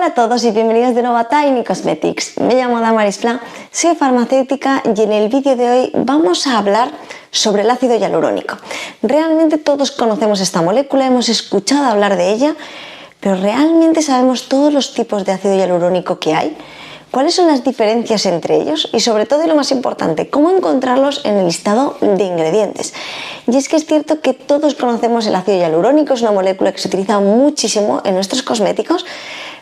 Hola a todos y bienvenidos de nuevo a Tiny Cosmetics. Me llamo Damaris Pla, soy farmacéutica y en el vídeo de hoy vamos a hablar sobre el ácido hialurónico. Realmente todos conocemos esta molécula, hemos escuchado hablar de ella, pero ¿realmente sabemos todos los tipos de ácido hialurónico que hay? ¿Cuáles son las diferencias entre ellos? Y sobre todo, y lo más importante, ¿cómo encontrarlos en el listado de ingredientes? Y es que es cierto que todos conocemos el ácido hialurónico, es una molécula que se utiliza muchísimo en nuestros cosméticos,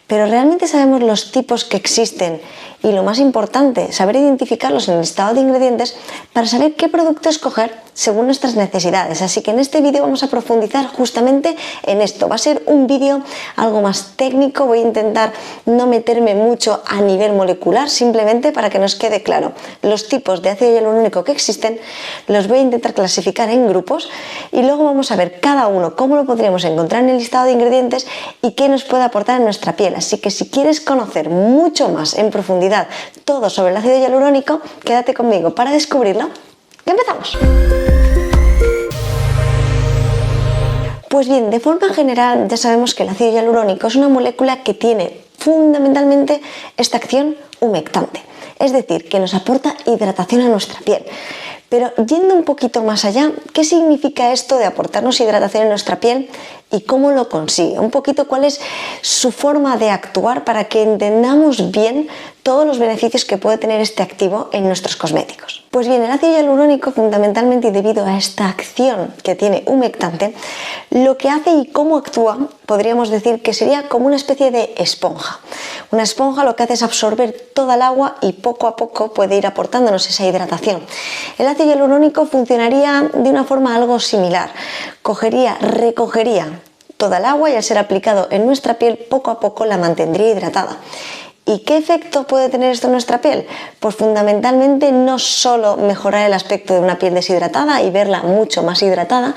pero ¿realmente sabemos los tipos que existen? Y lo más importante, saber identificarlos en el listado de ingredientes para saber qué producto escoger según nuestras necesidades. Así que en este vídeo vamos a profundizar justamente en esto. Va a ser un vídeo algo más técnico, voy a intentar no meterme mucho a nivel molecular, simplemente para que nos quede claro los tipos de ácido hialurónico que existen, los voy a intentar clasificar en grupos y luego vamos a ver cada uno cómo lo podríamos encontrar en el listado de ingredientes y qué nos puede aportar en nuestra piel. Así que si quieres conocer mucho más en profundidad todo sobre el ácido hialurónico, quédate conmigo para descubrirlo. ¡Que empezamos! Pues bien, de forma general ya sabemos que el ácido hialurónico es una molécula que tiene fundamentalmente esta acción humectante, es decir, que nos aporta hidratación a nuestra piel. Pero yendo un poquito más allá, ¿qué significa esto de aportarnos hidratación en nuestra piel y cómo lo consigue? Un poquito cuál es su forma de actuar para que entendamos bien todos los beneficios que puede tener este activo en nuestros cosméticos. Pues bien, el ácido hialurónico, fundamentalmente y debido a esta acción que tiene humectante, lo que hace y cómo actúa, podríamos decir que sería como una especie de esponja. Una esponja lo que hace es absorber toda el agua y poco a poco puede ir aportándonos esa hidratación. El ácido hialurónico funcionaría de una forma algo similar. Recogería toda el agua y al ser aplicado en nuestra piel, poco a poco la mantendría hidratada. ¿Y qué efecto puede tener esto en nuestra piel? Pues fundamentalmente no solo mejorar el aspecto de una piel deshidratada y verla mucho más hidratada,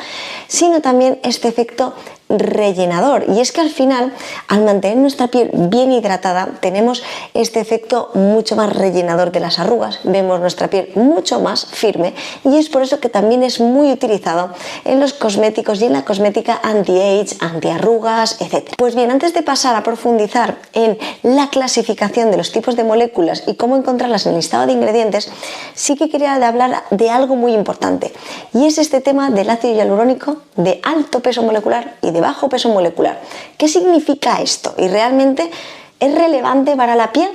sino también este efecto rellenador. Y es que al final, al mantener nuestra piel bien hidratada, tenemos este efecto mucho más rellenador de las arrugas, vemos nuestra piel mucho más firme y es por eso que también es muy utilizado en los cosméticos y en la cosmética anti-age, anti-arrugas, etc. Pues bien, antes de pasar a profundizar en la clasificación de los tipos de moléculas y cómo encontrarlas en el listado de ingredientes, sí que quería hablar de algo muy importante y es este tema del ácido hialurónico de alto peso molecular y de bajo peso molecular. ¿Qué significa esto? ¿Y realmente es relevante para la piel?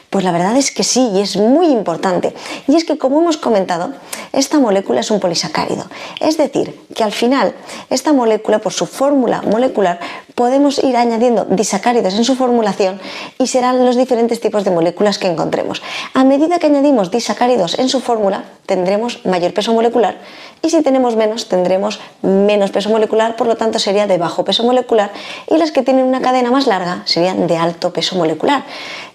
Pues la verdad es que sí, y es muy importante. Y es que, como hemos comentado, esta molécula es un polisacárido. Es decir, que al final, esta molécula, por su fórmula molecular, podemos ir añadiendo disacáridos en su formulación y serán los diferentes tipos de moléculas que encontremos. A medida que añadimos disacáridos en su fórmula, tendremos mayor peso molecular y si tenemos menos, tendremos menos peso molecular, por lo tanto sería de bajo peso molecular y las que tienen una cadena más larga serían de alto peso molecular.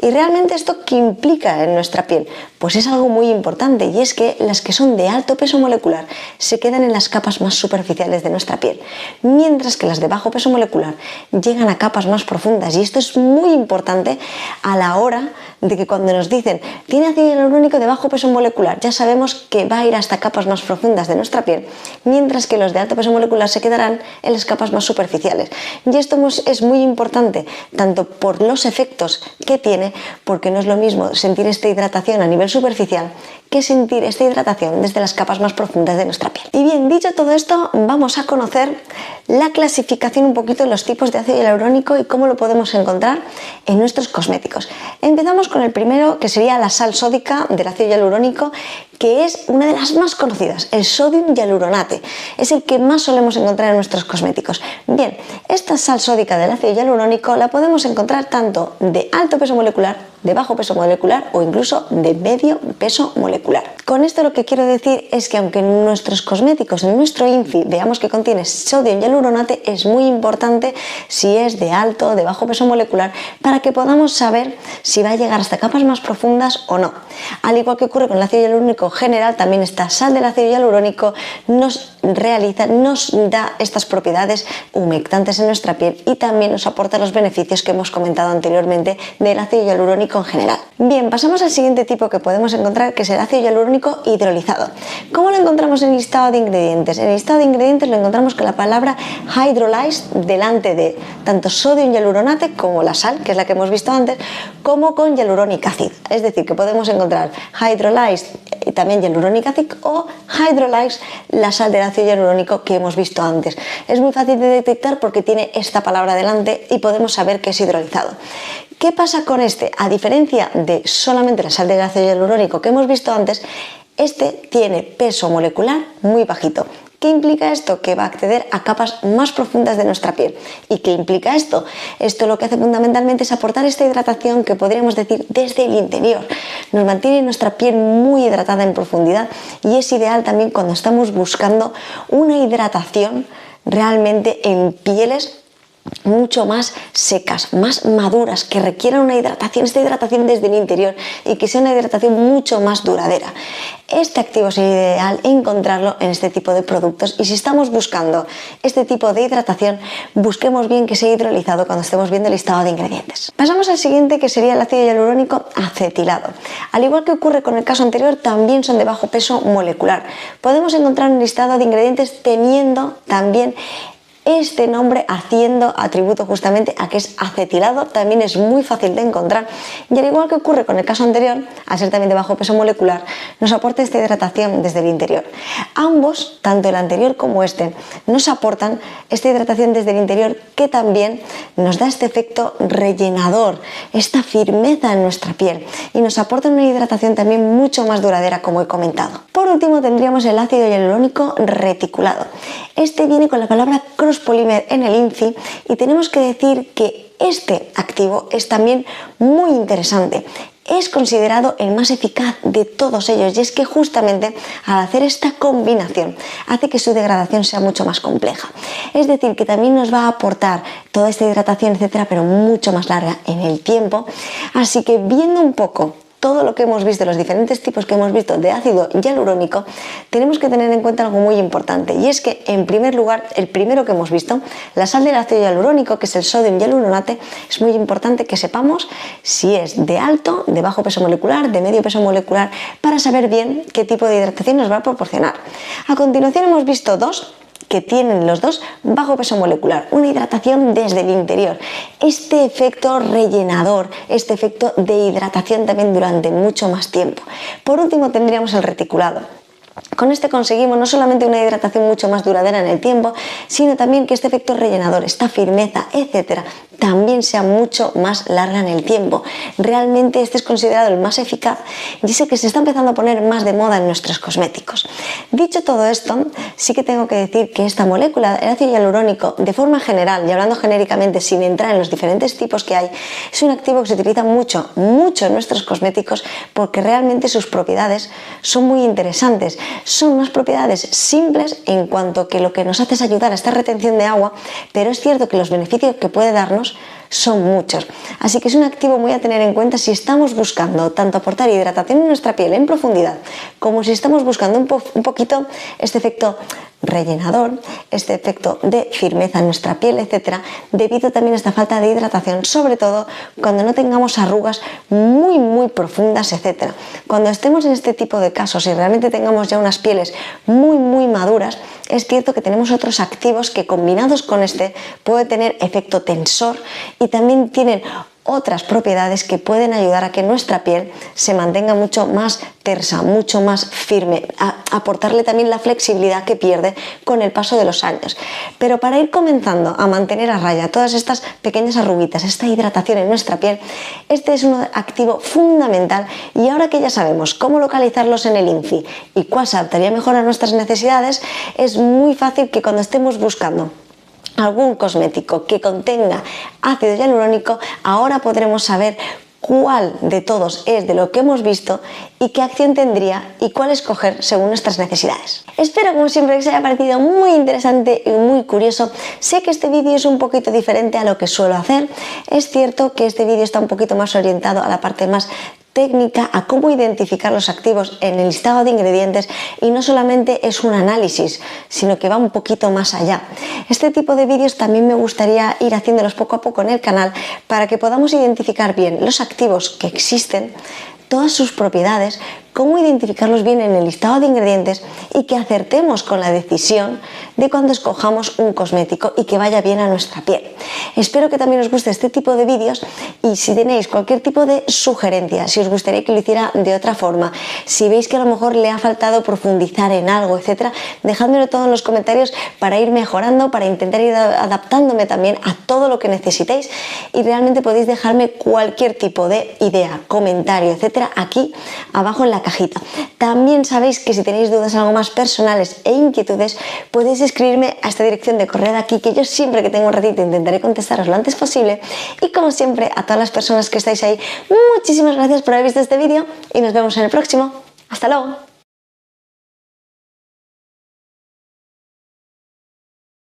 Y realmente esto ¿qué implica en nuestra piel? Pues es algo muy importante y es que las que son de alto peso molecular se quedan en las capas más superficiales de nuestra piel, mientras que las de bajo peso molecular llegan a capas más profundas y esto es muy importante a la hora de que cuando nos dicen tiene ácido hialurónico de bajo peso molecular, ya sabemos que va a ir hasta capas más profundas de nuestra piel, mientras que los de alto peso molecular se quedarán en las capas más superficiales. Y esto es muy importante tanto por los efectos que tiene, porque no es lo mismo sentir esta hidratación a nivel superficial que sentir esta hidratación desde las capas más profundas de nuestra piel. Y bien, dicho todo esto, vamos a conocer la clasificación un poquito de los tipos de ácido hialurónico y cómo lo podemos encontrar en nuestros cosméticos. Empezamos con el primero, que sería la sal sódica del ácido hialurónico, que es una de las más conocidas, el sodium hialuronate. Es el que más solemos encontrar en nuestros cosméticos. Bien, esta sal sódica del ácido hialurónico la podemos encontrar tanto de alto peso molecular, de bajo peso molecular o incluso de medio peso molecular. Con esto lo que quiero decir es que aunque en nuestros cosméticos, en nuestro INFI, veamos que contiene sodium hialuronate, es muy importante si es de alto o de bajo peso molecular para que podamos saber si va a llegar hasta capas más profundas o no. Al igual que ocurre con el ácido hialurónico general, también esta sal del ácido hialurónico nos nos da estas propiedades humectantes en nuestra piel y también nos aporta los beneficios que hemos comentado anteriormente del ácido hialurónico en general. Bien, pasamos al siguiente tipo que podemos encontrar, que es el ácido hialurónico hidrolizado. ¿Cómo lo encontramos en el listado de ingredientes? En el listado de ingredientes lo encontramos con la palabra hydrolyzed delante de tanto sodio hialuronate como la sal, que es la que hemos visto antes, como con hyaluronic acid. Es decir, que podemos encontrar hydrolyzed y también hyaluronic acid o hydrolyzed, la sal del ácido hialurónico que hemos visto antes. Es muy fácil de detectar porque tiene esta palabra delante y podemos saber que es hidrolizado. ¿Qué pasa con este? A diferencia de solamente la sal del ácido hialurónico que hemos visto antes, este tiene peso molecular muy bajito. ¿Qué implica esto? Que va a acceder a capas más profundas de nuestra piel. ¿Y qué implica esto? Esto lo que hace fundamentalmente es aportar esta hidratación que podríamos decir desde el interior. Nos mantiene nuestra piel muy hidratada en profundidad y es ideal también cuando estamos buscando una hidratación realmente en pieles mucho más secas, más maduras, que requieran una hidratación, esta hidratación desde el interior y que sea una hidratación mucho más duradera. Este activo sería ideal encontrarlo en este tipo de productos y si estamos buscando este tipo de hidratación, busquemos bien que sea hidrolizado cuando estemos viendo el listado de ingredientes. Pasamos al siguiente, que sería el ácido hialurónico acetilado. Al igual que ocurre con el caso anterior, también son de bajo peso molecular. Podemos encontrar un listado de ingredientes teniendo también este nombre, haciendo atributo justamente a que es acetilado. También es muy fácil de encontrar y al igual que ocurre con el caso anterior, al ser también de bajo peso molecular, nos aporta esta hidratación desde el interior. Ambos, tanto el anterior como este, nos aportan esta hidratación desde el interior que también nos da este efecto rellenador, esta firmeza en nuestra piel y nos aporta una hidratación también mucho más duradera, como he comentado. Por último tendríamos el ácido hialurónico reticulado. Este viene con la palabra cross-polymer en el INCI y tenemos que decir que este activo es también muy interesante. Es considerado el más eficaz de todos ellos y es que justamente al hacer esta combinación hace que su degradación sea mucho más compleja. Es decir, que también nos va a aportar toda esta hidratación, etcétera, pero mucho más larga en el tiempo. Así que viendo un poco todo lo que hemos visto, los diferentes tipos que hemos visto de ácido hialurónico, tenemos que tener en cuenta algo muy importante y es que en primer lugar, el primero que hemos visto, la sal del ácido hialurónico, que es el sodio hialuronate, es muy importante que sepamos si es de alto, de bajo peso molecular, de medio peso molecular, para saber bien qué tipo de hidratación nos va a proporcionar. A continuación hemos visto dos que tienen los dos bajo peso molecular, una hidratación desde el interior, este efecto rellenador, este efecto de hidratación también durante mucho más tiempo. Por último tendríamos el reticulado. Con este conseguimos no solamente una hidratación mucho más duradera en el tiempo, sino también que este efecto rellenador, esta firmeza, etcétera, también sea mucho más larga en el tiempo. Realmente este es considerado el más eficaz y es el que se está empezando a poner más de moda en nuestros cosméticos. Dicho todo esto, sí que tengo que decir que esta molécula, el ácido hialurónico, de forma general y hablando genéricamente sin entrar en los diferentes tipos que hay, es un activo que se utiliza mucho en nuestros cosméticos porque realmente sus propiedades son muy interesantes. Son unas propiedades simples en cuanto que lo que nos hace es ayudar a esta retención de agua, pero es cierto que los beneficios que puede darnos son muchos. Así que es un activo muy a tener en cuenta si estamos buscando tanto aportar hidratación en nuestra piel en profundidad, como si estamos buscando un poquito este efecto rellenador, este efecto de firmeza en nuestra piel, etcétera, debido también a esta falta de hidratación, sobre todo cuando no tengamos arrugas muy profundas, etcétera. Cuando estemos en este tipo de casos y realmente tengamos ya unas pieles muy maduras, es cierto que tenemos otros activos que combinados con este puede tener efecto tensor y también tienen otras propiedades que pueden ayudar a que nuestra piel se mantenga mucho más tersa, mucho más firme, a aportarle también la flexibilidad que pierde con el paso de los años. Pero para ir comenzando a mantener a raya todas estas pequeñas arruguitas, esta hidratación en nuestra piel, este es un activo fundamental y ahora que ya sabemos cómo localizarlos en el INCI y cuál se adaptaría mejor a nuestras necesidades, es muy fácil que cuando estemos buscando algún cosmético que contenga ácido hialurónico, ahora podremos saber cuál de todos es de lo que hemos visto y qué acción tendría y cuál escoger según nuestras necesidades. Espero como siempre que os haya parecido muy interesante y muy curioso. Sé que este vídeo es un poquito diferente a lo que suelo hacer. Es cierto que este vídeo está un poquito más orientado a la parte más técnica a cómo identificar los activos en el listado de ingredientes y no solamente es un análisis, sino que va un poquito más allá. Este tipo de vídeos también me gustaría ir haciéndolos poco a poco en el canal para que podamos identificar bien los activos que existen, todas sus propiedades, cómo identificarlos bien en el listado de ingredientes y que acertemos con la decisión de cuando escojamos un cosmético y que vaya bien a nuestra piel. Espero que también os guste este tipo de vídeos y si tenéis cualquier tipo de sugerencia, si os gustaría que lo hiciera de otra forma, si veis que a lo mejor le ha faltado profundizar en algo, etcétera, dejádmelo todo en los comentarios para ir mejorando, para intentar ir adaptándome también a todo lo que necesitéis y realmente podéis dejarme cualquier tipo de idea, comentario, etcétera, aquí abajo en la cajita. También sabéis que si tenéis dudas algo más personales e inquietudes, podéis escribirme a esta dirección de correo de aquí, que yo siempre que tengo un ratito intentaré contestaros lo antes posible. Y como siempre, a todas las personas que estáis ahí, muchísimas gracias por haber visto este vídeo y nos vemos en el próximo. ¡Hasta luego!